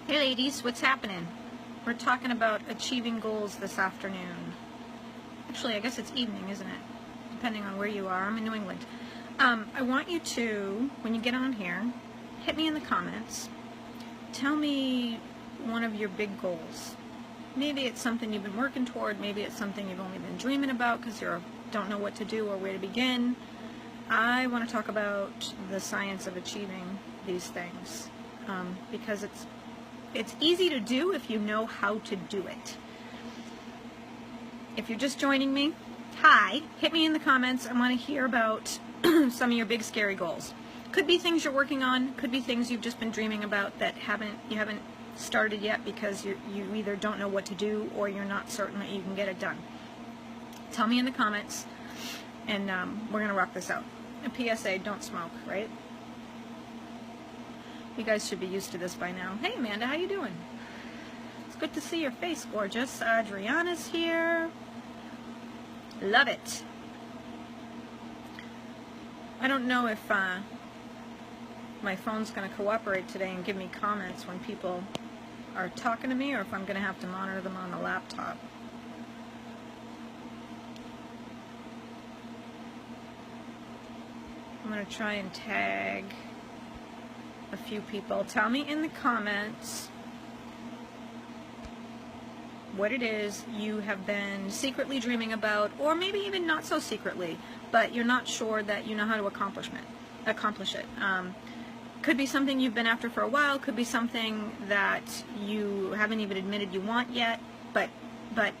Hey ladies, what's happening? We're talking about achieving goals this afternoon. Actually, I guess it's evening, isn't it? Depending on where you are. I'm in New England. I want you to, when you get on here, hit me in the comments. Tell me one of your big goals. Maybe it's something you've been working toward. Maybe it's something you've only been dreaming about because you don't know what to do or where to begin. I want to talk about the science of achieving these things because it's easy to do if you know how to do it. If you're just joining me, hi, hit me in the comments. I want to hear about some of your big scary goals. Could be things you're working on, could be things you've just been dreaming about that you haven't started yet because you either don't know what to do or you're not certain that you can get it done. Tell me in the comments, and we're going to rock this out. A PSA, don't smoke, right? You guys should be used to this by now. Hey Amanda, how you doing? It's good to see your face, gorgeous. Adriana's here. Love it. I don't know if my phone's going to cooperate today and give me comments when people are talking to me, or if I'm going to have to monitor them on the laptop. I'm going to try and tag a few people. Tell me in the comments what it is you have been secretly dreaming about, or maybe even not so secretly, but you're not sure that you know how to accomplish it. Could be something you've been after for a while, could be something that you haven't even admitted you want yet, but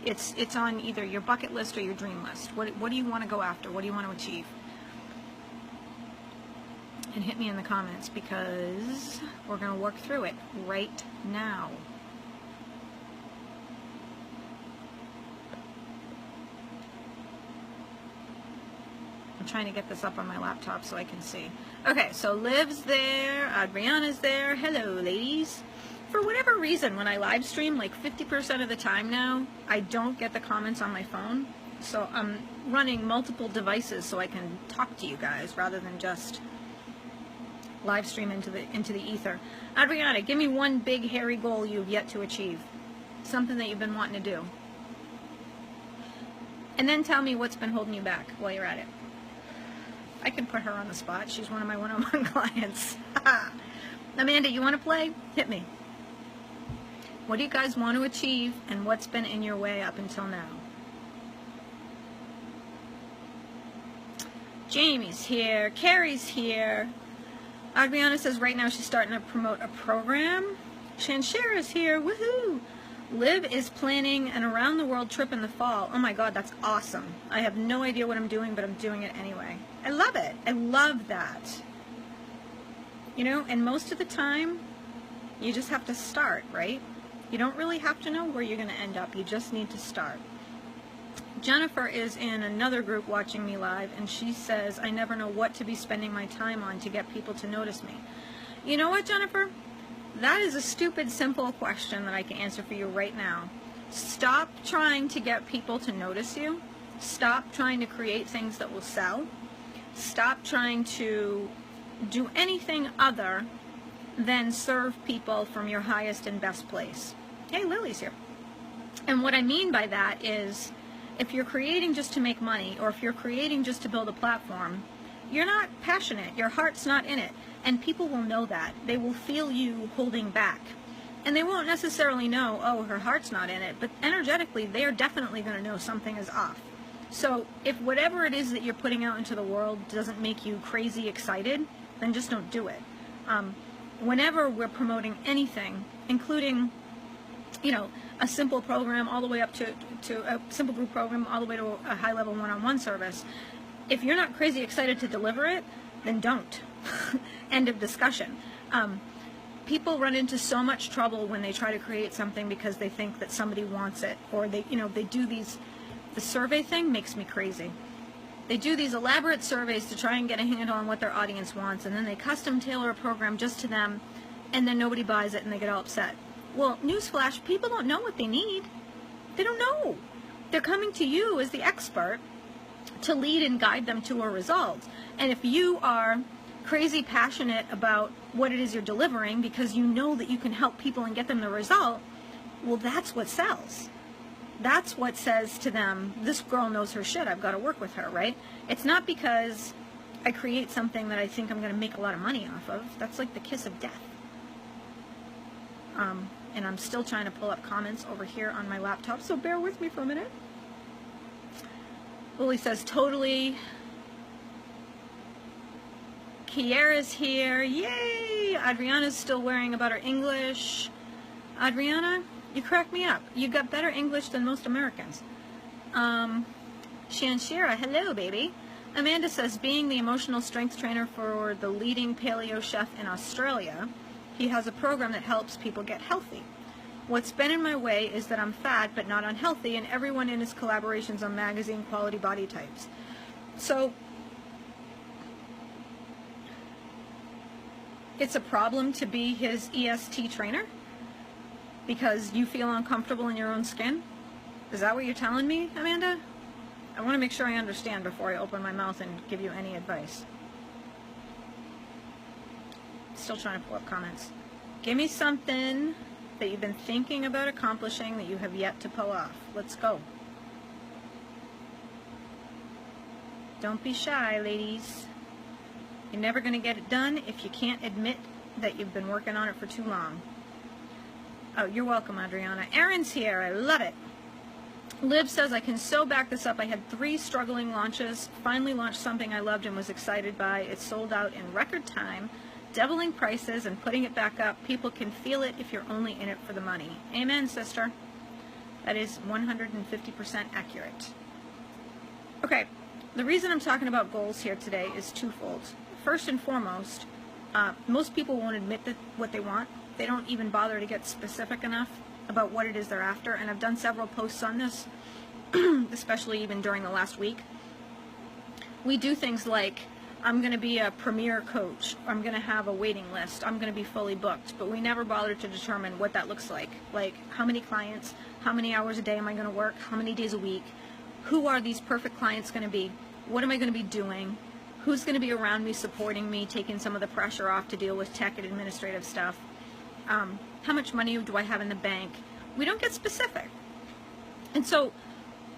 it's on either your bucket list or your dream list. What do you want to go after? What do you want to achieve? And hit me in the comments because we're going to work through it right now. I'm trying to get this up on my laptop so I can see. Okay, so Liv's there, Adriana's there. Hello, ladies. For whatever reason, when I live stream, like 50% of the time now, I don't get the comments on my phone. So I'm running multiple devices so I can talk to you guys rather than just live stream into the ether. Adriana, give me one big hairy goal you've yet to achieve. Something that you've been wanting to do. And then tell me what's been holding you back while you're at it. I can put her on the spot. She's one of my one-on-one clients. Amanda, you want to play? Hit me. What do you guys want to achieve, and what's been in your way up until now? Jamie's here. Carrie's here. Adriana says right now she's starting to promote a program. Shanshara's here. Woohoo! Liv is planning an around-the-world trip in the fall. Oh my god, that's awesome. I have no idea what I'm doing, but I'm doing it anyway. I love it. I love that. You know, and most of the time, you just have to start, right? You don't really have to know where you're going to end up. You just need to start. Jennifer is in another group watching me live, and she says, I never know what to be spending my time on to get people to notice me. You know what, Jennifer? That is a stupid, simple question that I can answer for you right now. Stop trying to get people to notice you. Stop trying to create things that will sell. Stop trying to do anything other than serve people from your highest and best place. Hey, Lily's here. And what I mean by that is, if you're creating just to make money, or if you're creating just to build a platform, you're not passionate. Your heart's not in it. And people will know that. They will feel you holding back. And they won't necessarily know, oh, her heart's not in it. But energetically, they are definitely going to know something is off. So if whatever it is that you're putting out into the world doesn't make you crazy excited, then just don't do it. Whenever we're promoting anything, including, you know, a simple program all the way up to a simple group program all the way to a high-level one-on-one service, if you're not crazy excited to deliver it, then don't. End of discussion. People run into so much trouble when they try to create something because they think that somebody wants it, or they do these. The survey thing makes me crazy. They do these elaborate surveys to try and get a handle on what their audience wants, and then they custom tailor a program just to them, and then nobody buys it and they get all upset. Well, newsflash, people don't know what they need. They don't know. They're coming to you as the expert to lead and guide them to a result. And if you are crazy passionate about what it is you're delivering because you know that you can help people and get them the result, well, that's what sells. That's what says to them, this girl knows her shit, I've got to work with her, right? It's not because I create something that I think I'm going to make a lot of money off of. That's like the kiss of death. And I'm still trying to pull up comments over here on my laptop, so bear with me for a minute. Lily says, totally. Kiara's here. Yay! Adriana's still worrying about her English. Adriana, you crack me up. You got better English than most Americans. Shanshira, hello, baby. Amanda says, being the emotional strength trainer for the leading paleo chef in Australia, he has a program that helps people get healthy. What's been in my way is that I'm fat but not unhealthy, and everyone in his collaborations on magazine quality body types. So it's a problem to be his EST trainer because you feel uncomfortable in your own skin? Is that what you're telling me, Amanda? I want to make sure I understand before I open my mouth and give you any advice. Still trying to pull up comments. Give me something that you've been thinking about accomplishing that you have yet to pull off. Let's go. Don't be shy, ladies. You're never going to get it done if you can't admit that you've been working on it for too long. Oh, you're welcome, Adriana. Erin's here. I love it. Liv says, I can so back this up. I had 3 struggling launches, finally launched something I loved and was excited by. It sold out in record time, doubling prices and putting it back up. People can feel it if you're only in it for the money. Amen, sister. That is 150% accurate. Okay, the reason I'm talking about goals here today is twofold. First and foremost, most people won't admit that what they want. They don't even bother to get specific enough about what it is they're after, and I've done several posts on this, especially even during the last week. We do things like, I'm going to be a premier coach, I'm going to have a waiting list, I'm going to be fully booked, but we never bother to determine what that looks like how many clients, how many hours a day am I going to work, how many days a week, who are these perfect clients going to be, what am I going to be doing, who's going to be around me supporting me, taking some of the pressure off to deal with tech and administrative stuff. How much money do I have in the bank? We don't get specific. And so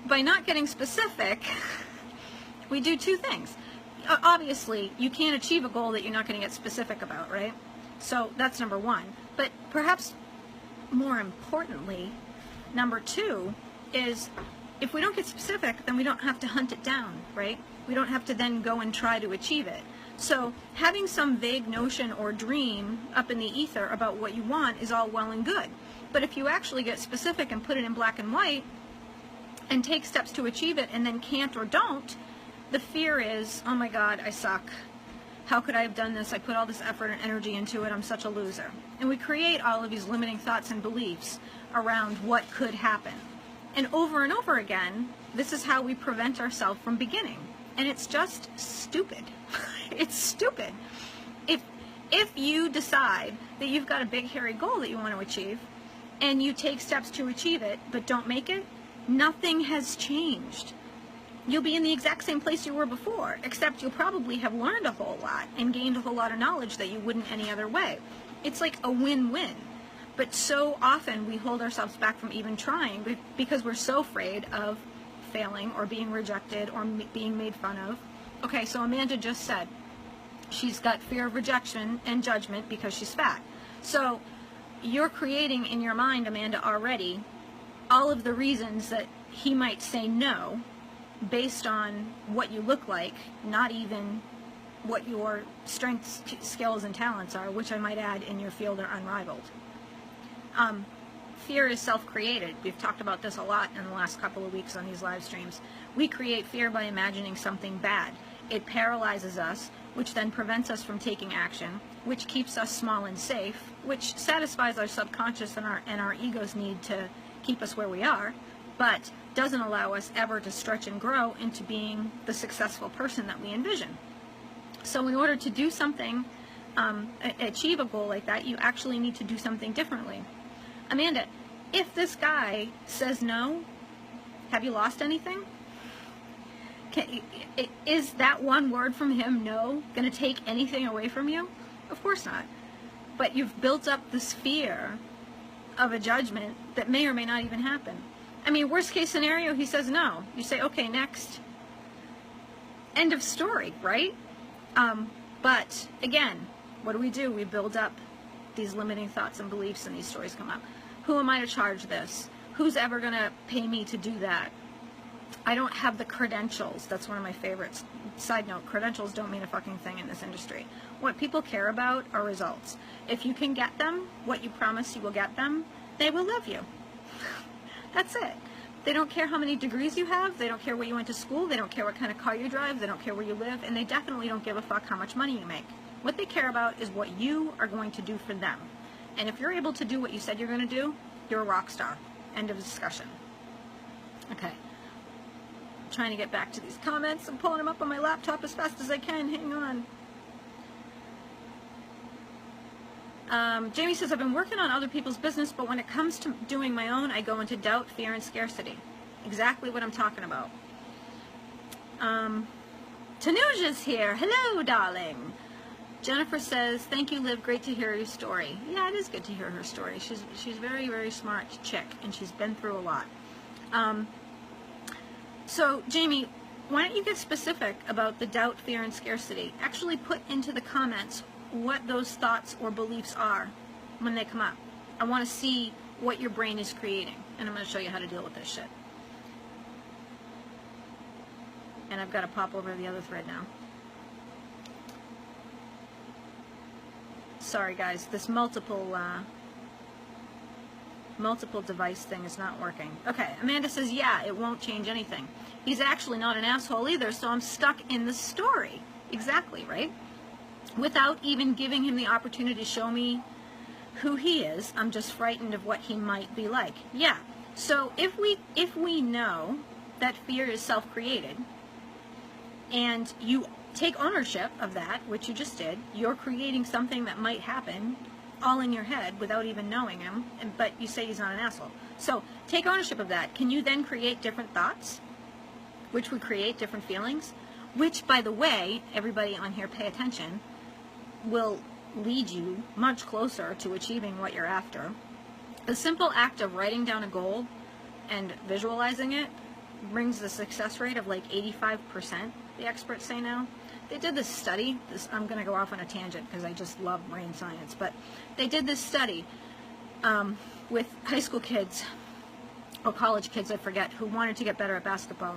by not getting specific, we do 2 things. Obviously, you can't achieve a goal that you're not going to get specific about, right? So that's number 1. But perhaps more importantly, number 2 is if we don't get specific, then we don't have to hunt it down, right? We don't have to then go and try to achieve it. So having some vague notion or dream up in the ether about what you want is all well and good. But if you actually get specific and put it in black and white and take steps to achieve it and then can't or don't, the fear is, oh my God, I suck. How could I have done this? I put all this effort and energy into it. I'm such a loser. And we create all of these limiting thoughts and beliefs around what could happen. And over again, this is how we prevent ourselves from beginning. And it's just stupid. It's stupid. If you decide that you've got a big hairy goal that you want to achieve and you take steps to achieve it but don't make it, nothing has changed. You'll be in the exact same place you were before, except you'll probably have learned a whole lot and gained a whole lot of knowledge that you wouldn't any other way. It's like a win-win. But so often we hold ourselves back from even trying because we're so afraid of failing or being rejected or being made fun of. Okay, so Amanda just said she's got fear of rejection and judgment because she's fat. So you're creating in your mind, Amanda, already all of the reasons that he might say no based on what you look like, not even what your strengths, skills, and talents are, which I might add in your field are unrivaled. Fear is self-created. We've talked about this a lot in the last couple of weeks on these live streams. We create fear by imagining something bad. It paralyzes us, which then prevents us from taking action, which keeps us small and safe, which satisfies our subconscious and our ego's need to keep us where we are, but doesn't allow us ever to stretch and grow into being the successful person that we envision. So in order to do something, achieve a goal like that, you actually need to do something differently. Amanda, if this guy says no, have you lost anything? Is that one word from him, no, going to take anything away from you? Of course not. But you've built up this fear of a judgment that may or may not even happen. I mean, worst case scenario, he says no. You say, okay, next. End of story, right? But again, what do? We build up these limiting thoughts and beliefs, and these stories come up. Who am I to charge this? Who's ever going to pay me to do that? I don't have the credentials. That's one of my favorites. Side note, credentials don't mean a fucking thing in this industry. What people care about are results. If you can get them, what you promise you will get them, they will love you. That's it. They don't care how many degrees you have. They don't care where you went to school. They don't care what kind of car you drive. They don't care where you live. And they definitely don't give a fuck how much money you make. What they care about is what you are going to do for them. And if you're able to do what you said you're going to do, you're a rock star. End of discussion. Okay. I'm trying to get back to these comments. I'm pulling them up on my laptop as fast as I can. Hang on. Jamie says, I've been working on other people's business, but when it comes to doing my own, I go into doubt, fear, and scarcity. Exactly what I'm talking about. Tanuja's here. Hello, darling. Jennifer says, thank you, Liv. Great to hear your story. Yeah, it is good to hear her story. She's very, very smart chick, and she's been through a lot. So, Jamie, why don't you get specific about the doubt, fear, and scarcity? Actually put into the comments what those thoughts or beliefs are when they come up. I want to see what your brain is creating, and I'm going to show you how to deal with this shit. And I've got to pop over to the other thread now. Sorry guys, this multiple device thing is not working. Okay, Amanda says, yeah, it won't change anything. He's actually not an asshole either, so I'm stuck in the story. Exactly, right? Without even giving him the opportunity to show me who he is, I'm just frightened of what he might be like. Yeah, so if we know that fear is self-created, and you take ownership of that, which you just did, you're creating something that might happen all in your head without even knowing him, but you say he's not an asshole. So take ownership of that. Can you then create different thoughts, which would create different feelings, which, by the way, everybody on here pay attention, will lead you much closer to achieving what you're after. The simple act of writing down a goal and visualizing it brings the success rate of like 85%, the experts say now. They did this study, I'm going to go off on a tangent because I just love brain science, but they did this study with high school kids, or college kids, I forget, who wanted to get better at basketball.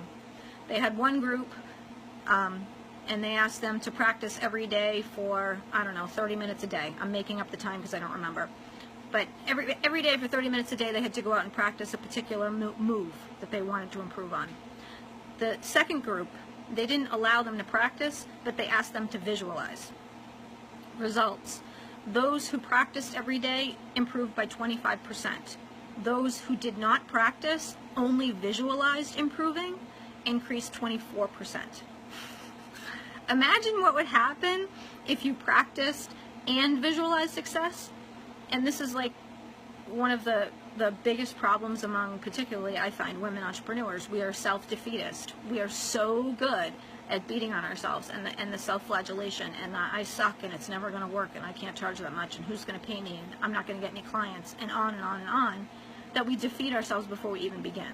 They had one group, and they asked them to practice every day for, I don't know, 30 minutes a day. I'm making up the time because I don't remember. But every day for 30 minutes a day, they had to go out and practice a particular move that they wanted to improve on. The second group, they didn't allow them to practice, but they asked them to visualize. Results. Those who practiced every day improved by 25%. Those who did not practice, only visualized improving, increased 24%. Imagine what would happen if you practiced and visualized success. And this is like one of the biggest problems among, particularly I find, women entrepreneurs. We are self-defeatist. We are so good at beating on ourselves and the self-flagellation and I suck and it's never going to work and I can't charge that much and who's going to pay me and I'm not going to get any clients and on and on and on, that we defeat ourselves before we even begin.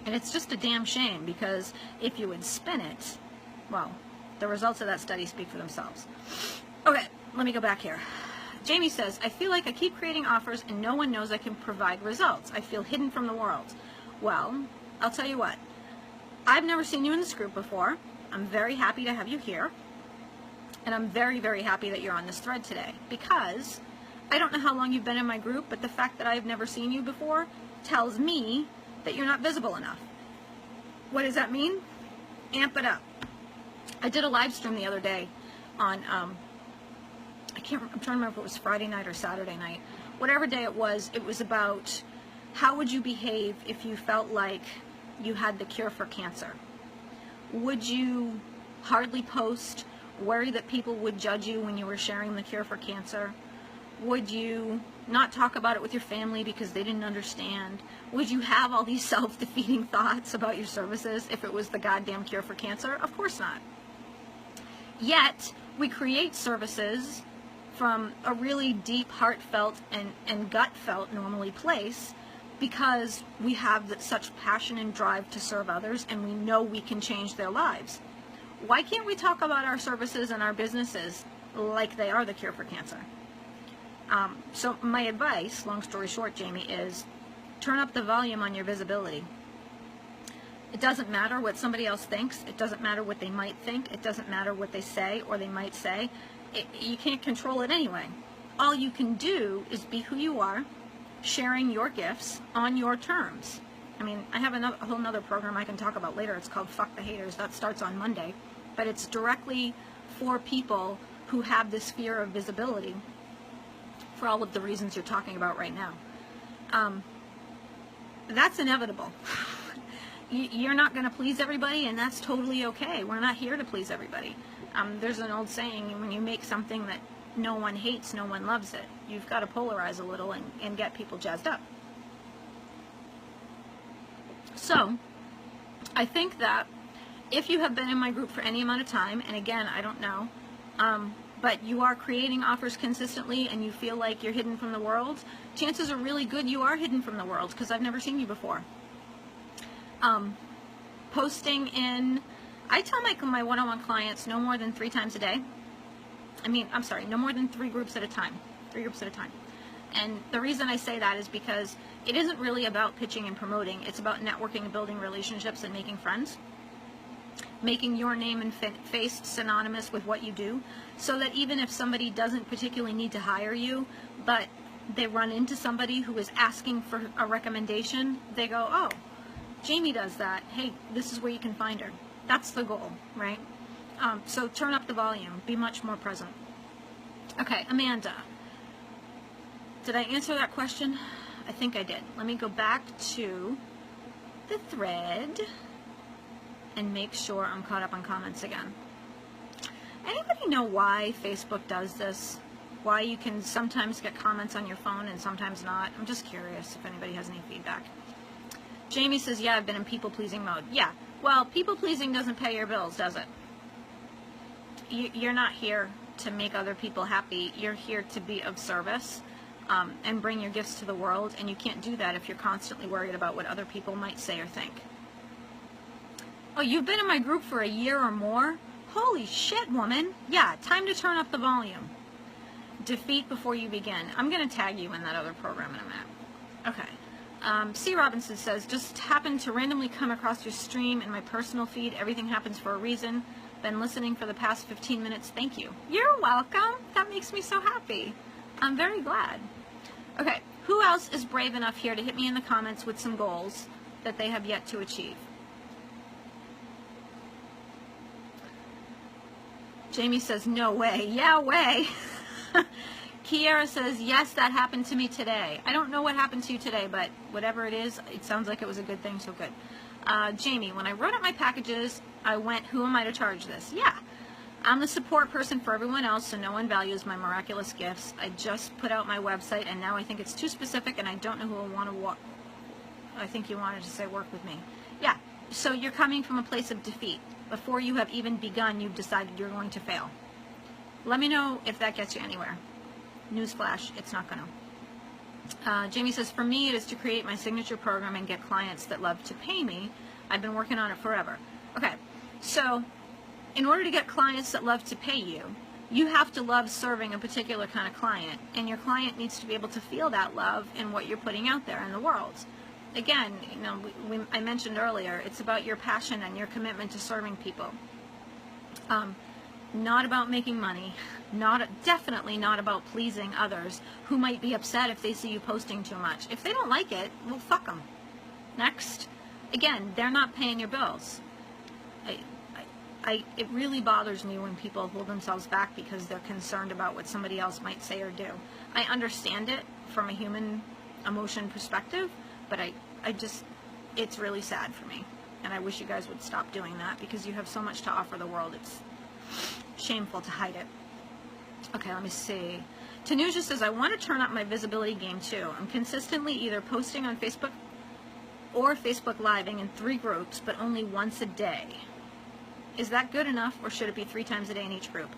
And it's just a damn shame, because if you would spin it, well, the results of that study speak for themselves. Okay, let me go back here. Jamie says, I feel like I keep creating offers and no one knows I can provide results. I feel hidden from the world. Well, I'll tell you what. I've never seen you in this group before. I'm very happy to have you here. And I'm very, very happy that you're on this thread today, because I don't know how long you've been in my group, but the fact that I've never seen you before tells me that you're not visible enough. What does that mean? Amp it up. I did a live stream the other day on, I'm trying to remember if it was Friday night or Saturday night. Whatever day it was about how would you behave if you felt like you had the cure for cancer. Would you hardly post, worry that people would judge you when you were sharing the cure for cancer? Would you not talk about it with your family because they didn't understand? Would you have all these self-defeating thoughts about your services if it was the goddamn cure for cancer? Of course not. Yet, we create services from a really deep, heartfelt and gut-felt normally place because we have such passion and drive to serve others, and we know we can change their lives. Why can't we talk about our services and our businesses like they are the cure for cancer? So my advice, long story short, Jamie, is turn up the volume on your visibility. It doesn't matter what somebody else thinks. It doesn't matter what they might think. It doesn't matter what they say or they might say. You can't control it anyway. All you can do is be who you are, sharing your gifts on your terms. I mean, I have a whole nother program I can talk about later. It's called Fuck the Haters. That starts on Monday. But it's directly for people who have this fear of visibility for all of the reasons you're talking about right now. That's inevitable. You're not going to please everybody, and that's totally okay. We're not here to please everybody. There's an old saying, when you make something that no one hates, no one loves it. You've got to polarize a little and get people jazzed up. So, I think that if you have been in my group for any amount of time, and again, I don't know, but you are creating offers consistently and you feel like you're hidden from the world, chances are really good you are hidden from the world, because I've never seen you before. Posting in, I tell my one-on-one clients no more than 3 times a day. No more than 3 groups at a time. 3 groups at a time. And the reason I say that is because it isn't really about pitching and promoting. It's about networking and building relationships and making friends. Making your name and face synonymous with what you do, so that even if somebody doesn't particularly need to hire you, but they run into somebody who is asking for a recommendation, they go, oh, Jamie does that. Hey, this is where you can find her. That's the goal, right? So turn up the volume. Be much more present. Okay, Amanda. Did I answer that question? I think I did. Let me go back to the thread and make sure I'm caught up on comments again. Anybody know why Facebook does this? Why you can sometimes get comments on your phone and sometimes not? I'm just curious if anybody has any feedback. Jamie says, yeah, I've been in people-pleasing mode. Yeah, well, people-pleasing doesn't pay your bills, does it? You're not here to make other people happy. You're here to be of service and bring your gifts to the world, and you can't do that if you're constantly worried about what other people might say or think. Oh, you've been in my group for a year or more? Holy shit, woman. Yeah, time to turn up the volume. Defeat before you begin. I'm going to tag you in that other program in a minute. Okay. C. Robinson says, just happened to randomly come across your stream in my personal feed. Everything happens for a reason. Been listening for the past 15 minutes. Thank you. You're welcome. That makes me so happy. I'm very glad. Okay. Who else is brave enough here to hit me in the comments with some goals that they have yet to achieve? Jamie says, no way. Yeah, way. Kiara says, yes, that happened to me today. I don't know what happened to you today, but whatever it is, it sounds like it was a good thing, so good. Jamie, when I wrote out my packages, I went, who am I to charge this? Yeah, I'm the support person for everyone else, so no one values my miraculous gifts. I just put out my website, and now I think it's too specific, and I don't know who will want to walk. I think you wanted to say work with me. Yeah, so you're coming from a place of defeat. Before you have even begun, you've decided you're going to fail. Let me know if that gets you anywhere. Newsflash, it's not going to. Jamie says, for me, it is to create my signature program and get clients that love to pay me. I've been working on it forever. Okay, so in order to get clients that love to pay you, you have to love serving a particular kind of client, and your client needs to be able to feel that love in what you're putting out there in the world. Again, you know, I mentioned earlier, it's about your passion and your commitment to serving people. Not about making money, definitely not about pleasing others who might be upset if they see you posting too much. If they don't like it, well, fuck them. Next. Again, they're not paying your bills. It really bothers me when people hold themselves back because they're concerned about what somebody else might say or do. I understand it from a human emotion perspective, but it's really sad for me. And I wish you guys would stop doing that because you have so much to offer the world. It's shameful to hide it. Okay, let me see. Tanuja says, I want to turn up my visibility game too. I'm consistently either posting on Facebook or Facebook Living in 3 groups, but only once a day. Is that good enough, or should it be 3 times a day in each group?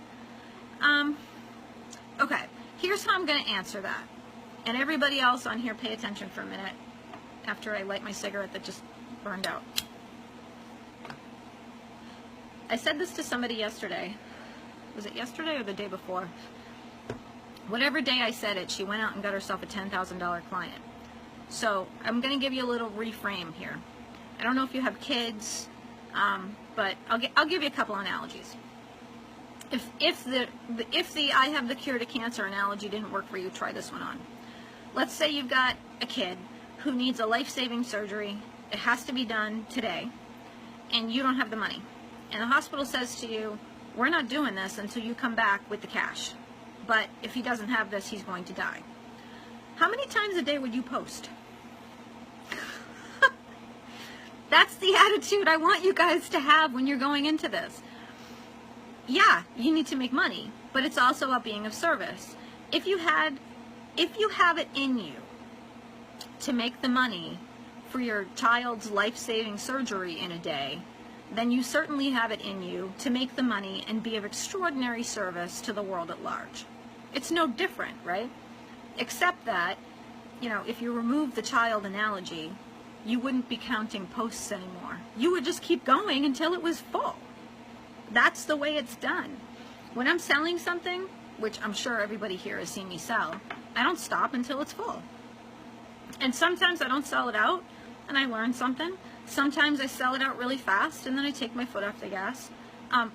Okay, here's how I'm going to answer that. And everybody else on here, pay attention for a minute after I light my cigarette that just burned out. I said this to somebody yesterday. Was it yesterday or the day before? Whatever day I said it, she went out and got herself a $10,000 client. So I'm going to give you a little reframe here. I don't know if you have kids, but I'll give you a couple analogies. If the I have the cure to cancer analogy didn't work for you, try this one on. Let's say you've got a kid who needs a life-saving surgery. It has to be done today, and you don't have the money. And the hospital says to you, we're not doing this until you come back with the cash. But if he doesn't have this, he's going to die. How many times a day would you post? That's the attitude I want you guys to have when you're going into this. Yeah, you need to make money, but it's also about being of service. If you have it in you to make the money for your child's life-saving surgery in a day, then you certainly have it in you to make the money and be of extraordinary service to the world at large. It's no different, right? Except that, you know, if you remove the child analogy, you wouldn't be counting posts anymore. You would just keep going until it was full. That's the way it's done. When I'm selling something, which I'm sure everybody here has seen me sell, I don't stop until it's full. And sometimes I don't sell it out and I learn something. Sometimes I sell it out really fast and then I take my foot off the gas.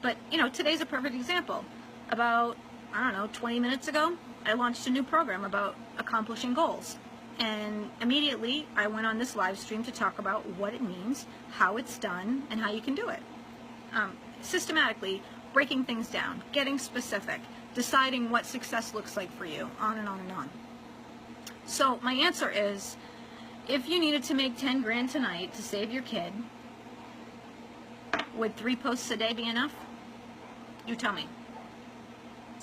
But, you know, today's a perfect example. About, I don't know, 20 minutes ago, I launched a new program about accomplishing goals. And immediately I went on this live stream to talk about what it means, how it's done, and how you can do it. Systematically breaking things down, getting specific, deciding what success looks like for you, on and on and on. So my answer is, if you needed to make 10 grand tonight to save your kid, would 3 posts a day be enough? You tell me.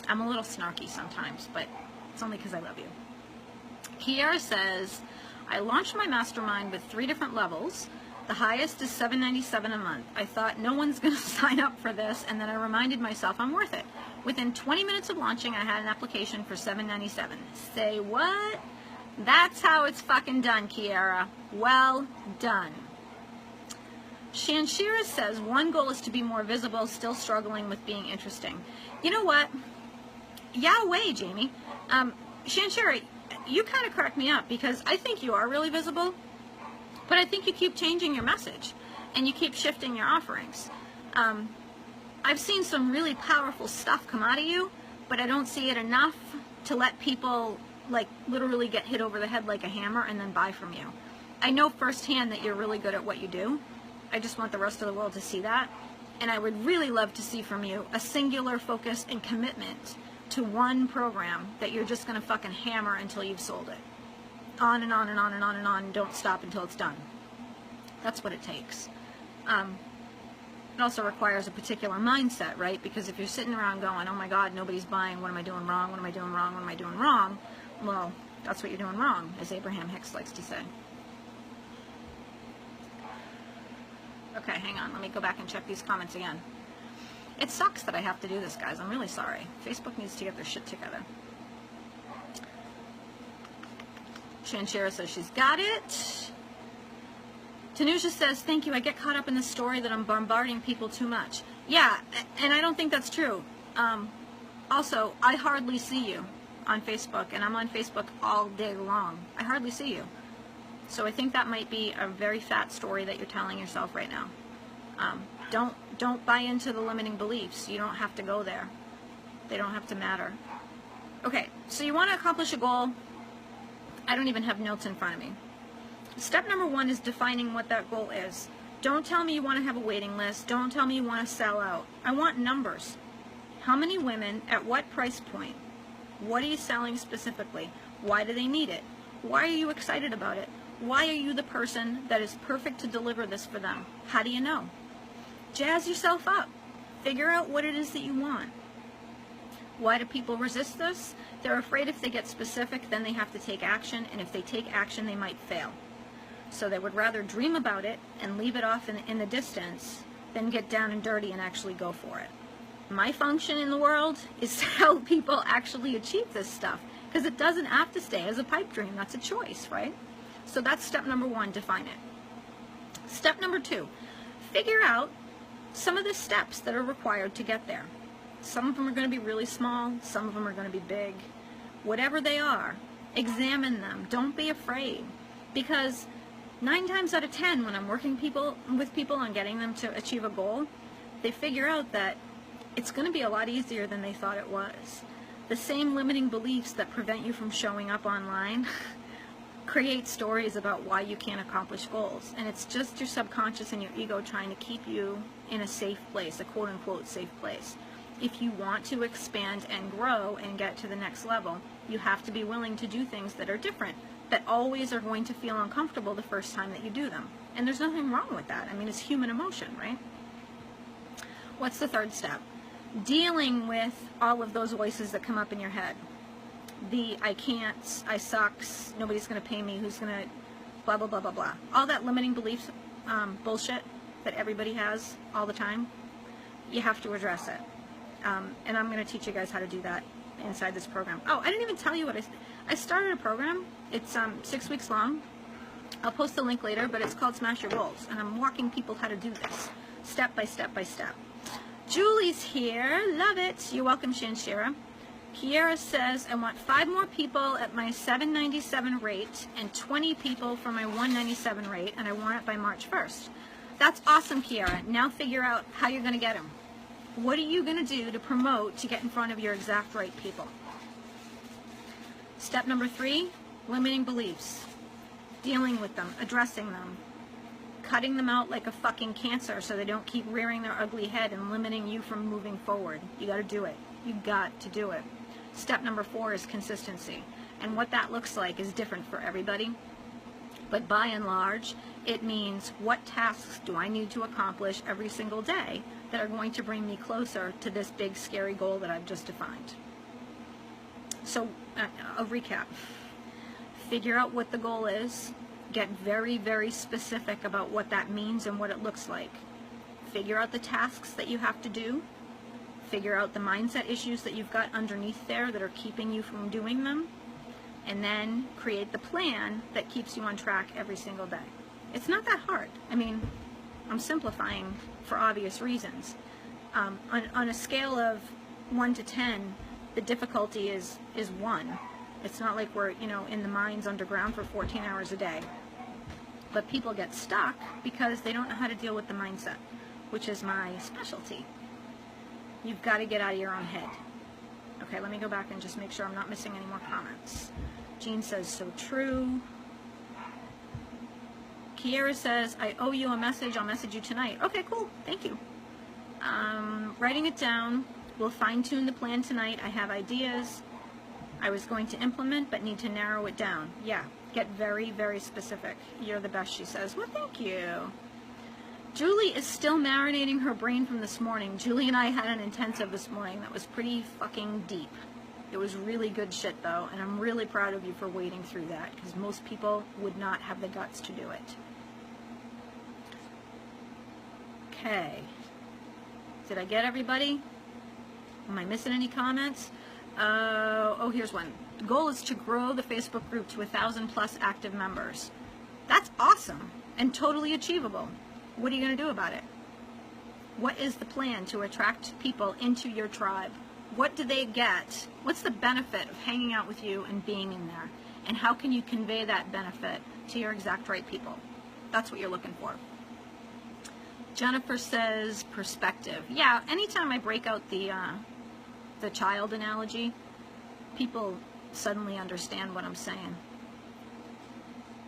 I'm a little snarky sometimes, but it's only because I love you. Kiara says, I launched my mastermind with 3 different levels. The highest is $7.97 a month. I thought no one's going to sign up for this, and then I reminded myself I'm worth it. Within 20 minutes of launching, I had an application for $7.97. Say what? That's how it's fucking done, Kiara. Well done. Shanshira says, one goal is to be more visible, still struggling with being interesting. You know what? Yahweh, Jamie. Shanshira, you kind of crack me up because I think you are really visible, but I think you keep changing your message and you keep shifting your offerings. I've seen some really powerful stuff come out of you, but I don't see it enough to let people like literally get hit over the head like a hammer and then buy from you. I know firsthand that you're really good at what you do. I just want the rest of the world to see that. And I would really love to see from you a singular focus and commitment to one program that you're just going to fucking hammer until you've sold it. On and on and on and on and on, and don't stop until it's done. That's what it takes. It also requires a particular mindset, right? Because if you're sitting around going, oh my God, nobody's buying, what am I doing wrong, what am I doing wrong, what am I doing wrong? Well, that's what you're doing wrong, as Abraham Hicks likes to say. Okay, hang on, let me go back and check these comments again. It sucks that I have to do this, guys. I'm really sorry. Facebook needs to get their shit together. Shanshira says she's got it. Tanuja says, thank you. I get caught up in the story that I'm bombarding people too much. Yeah, and I don't think that's true. Also, I hardly see you on Facebook, and I'm on Facebook all day long. I hardly see you. So I think that might be a very fat story that you're telling yourself right now. Don't buy into the limiting beliefs. You don't have to go there. They don't have to matter. Okay, so you want to accomplish a goal. I don't even have notes in front of me. Step number 1 is defining what that goal is. Don't tell me you want to have a waiting list. Don't tell me you want to sell out. I want numbers. How many women, at what price point? What are you selling specifically? Why do they need it? Why are you excited about it? Why are you the person that is perfect to deliver this for them? How do you know? Jazz yourself up. Figure out what it is that you want. Why do people resist this? They're afraid if they get specific, then they have to take action, and if they take action, they might fail. So they would rather dream about it and leave it off in the distance than get down and dirty and actually go for it. My function in the world is to help people actually achieve this stuff, because it doesn't have to stay as a pipe dream. That's a choice, right? So that's step number 1, define it. Step number 2, figure out some of the steps that are required to get there. Some of them are going to be really small, some of them are going to be big. Whatever they are, examine them. Don't be afraid, because 9 times out of 10 when I'm working with people on getting them to achieve a goal, they figure out that it's going to be a lot easier than they thought it was. The same limiting beliefs that prevent you from showing up online create stories about why you can't accomplish goals. And it's just your subconscious and your ego trying to keep you in a safe place, a quote-unquote safe place. If you want to expand and grow and get to the next level, you have to be willing to do things that are different, that always are going to feel uncomfortable the first time that you do them. And there's nothing wrong with that. I mean, it's human emotion, right? What's the 3rd step? Dealing with all of those voices that come up in your head. The I can't, I sucks, nobody's going to pay me, who's going to, blah, blah, blah, blah, blah. All that limiting beliefs bullshit that everybody has all the time, you have to address it. And I'm going to teach you guys how to do that inside this program. Oh, I didn't even tell you what I started a program. It's 6 weeks long. I'll post the link later, but it's called Smash Your Goals. And I'm walking people how to do this, step by step by step. Julie's here. Love it. You're welcome, Shanshira. Kiera says, I want 5 more people at my $7.97 rate and 20 people for my $1.97 rate, and I want it by March 1st. That's awesome, Kiera. Now figure out how you're going to get them. What are you going to do to promote to get in front of your exact right people? Step number 3, limiting beliefs. Dealing with them, addressing them, cutting them out like a fucking cancer so they don't keep rearing their ugly head and limiting you from moving forward. You got to do it. You got to do it. Step number 4 is consistency. And what that looks like is different for everybody. But by and large, it means what tasks do I need to accomplish every single day that are going to bring me closer to this big scary goal that I've just defined. So, a recap. Figure out what the goal is. Get very, very specific about what that means and what it looks like. Figure out the tasks that you have to do. Figure out the mindset issues that you've got underneath there that are keeping you from doing them. And then create the plan that keeps you on track every single day. It's not that hard. I mean, I'm simplifying for obvious reasons. On a scale of 1 to 10, the difficulty is 1. It's not like we're, in the mines underground for 14 hours a day. But people get stuck because they don't know how to deal with the mindset, which is my specialty. You've got to get out of your own head. Okay, let me go back and just make sure I'm not missing any more comments. Jean says, so true. Kiera says, I owe you a message. I'll message you tonight. Okay, cool. Thank you. Writing it down. We'll fine-tune the plan tonight. I have ideas I was going to implement, but need to narrow it down. Yeah, get very, very specific. You're the best, she says. Well, thank you. Julie is still marinating her brain from this morning. Julie and I had an intensive this morning that was pretty fucking deep. It was really good shit, though, and I'm really proud of you for wading through that, because most people would not have the guts to do it. Okay. Did I get everybody? Am I missing any comments? Oh, here's one. The goal is to grow the Facebook group to 1,000+ active members. That's awesome and totally achievable. What are you going to do about it? What is the plan to attract people into your tribe? What do they get? What's the benefit of hanging out with you and being in there? And how can you convey that benefit to your exact right people? That's what you're looking for. Jennifer says perspective. Yeah, anytime I break out the child analogy, people suddenly understand what I'm saying.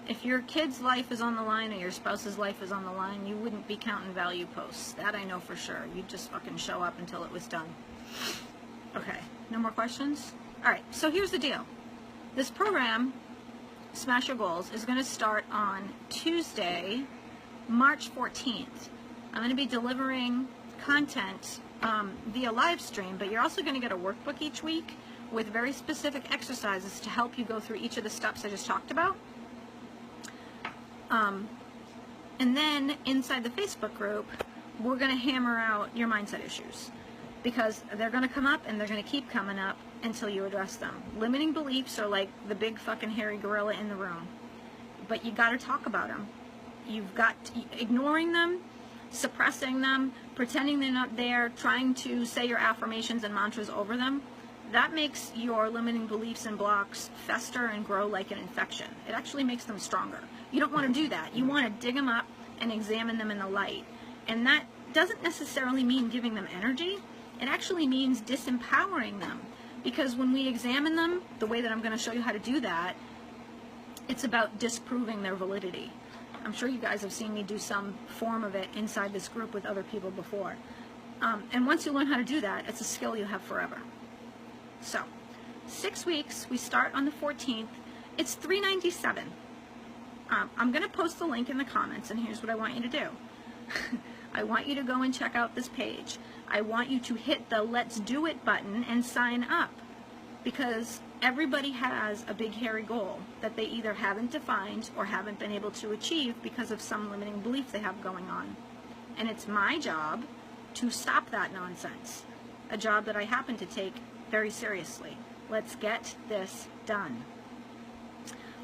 If your kid's life is on the line or your spouse's life is on the line, you wouldn't be counting value posts. That I know for sure. You'd just fucking show up until it was done. Okay, no more questions? All right, so here's the deal. This program, Smash Your Goals, is going to start on Tuesday, March 14th. I'm going to be delivering content via live stream, but you're also going to get a workbook each week with very specific exercises to help you go through each of the steps I just talked about. And then inside the Facebook group, we're going to hammer out your mindset issues, because they're going to come up and they're going to keep coming up until you address them. Limiting beliefs are like the big fucking hairy gorilla in the room, but you got to talk about them. You've got ignoring them, suppressing them, pretending they're not there, trying to say your affirmations and mantras over them. That makes your limiting beliefs and blocks fester and grow like an infection. It actually makes them stronger. You don't want to do that. You want to dig them up and examine them in the light. And that doesn't necessarily mean giving them energy. It actually means disempowering them. Because when we examine them, the way that I'm going to show you how to do that, it's about disproving their validity. I'm sure you guys have seen me do some form of it inside this group with other people before. And once you learn how to do that, it's a skill you have forever. So, 6 weeks, we start on the 14th. It's $397. I'm going to post the link in the comments, and here's what I want you to do. I want you to go and check out this page. I want you to hit the Let's Do It button and sign up, because everybody has a big hairy goal that they either haven't defined or haven't been able to achieve because of some limiting belief they have going on. And it's my job to stop that nonsense, a job that I happen to take very seriously. Let's get this done.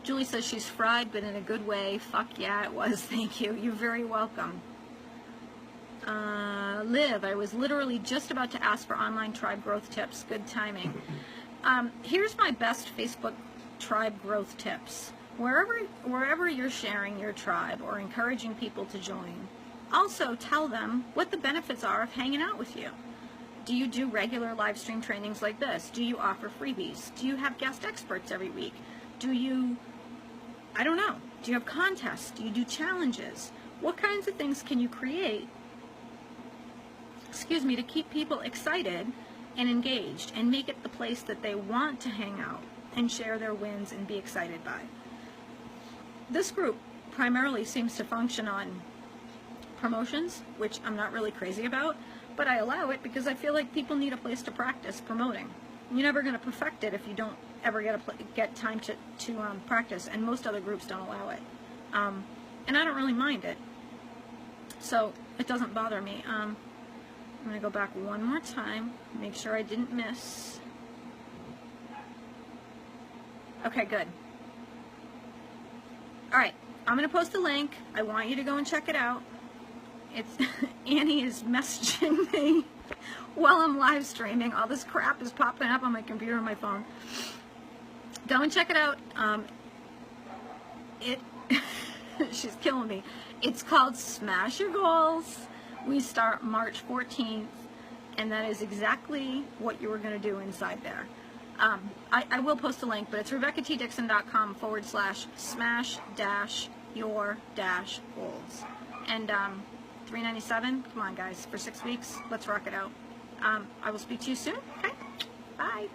Julie says she's fried, but in a good way. Fuck yeah, it was. Thank you. You're very welcome. Liv, I was literally just about to ask for online tribe growth tips. Good timing. Here's my best Facebook tribe growth tips. Wherever you're sharing your tribe or encouraging people to join, also tell them what the benefits are of hanging out with you. Do you do regular live stream trainings like this? Do you offer freebies? Do you have guest experts every week? Do you, I don't know, do you have contests? Do you do challenges? What kinds of things can you create, to keep people excited and engaged and make it the place that they want to hang out and share their wins and be excited by? This group primarily seems to function on promotions, which I'm not really crazy about, but I allow it because I feel like people need a place to practice promoting. You're never going to perfect it if you don't ever get time to practice, and most other groups don't allow it. And I don't really mind it, so it doesn't bother me. I'm going to go back one more time, make sure I didn't miss. Okay, good. All right, I'm going to post a link. I want you to go and check it out. It's Annie is messaging me while I'm live streaming. All this crap is popping up on my computer and my phone. Go and check it out. She's killing me. It's called Smash Your Goals. We start March 14th, and that is exactly what you were going to do inside there. I will post a link, but it's RebeccaTDixon.com/smash-your-goals. And $397. Come on, guys, for 6 weeks. Let's rock it out. I will speak to you soon. Okay? Bye.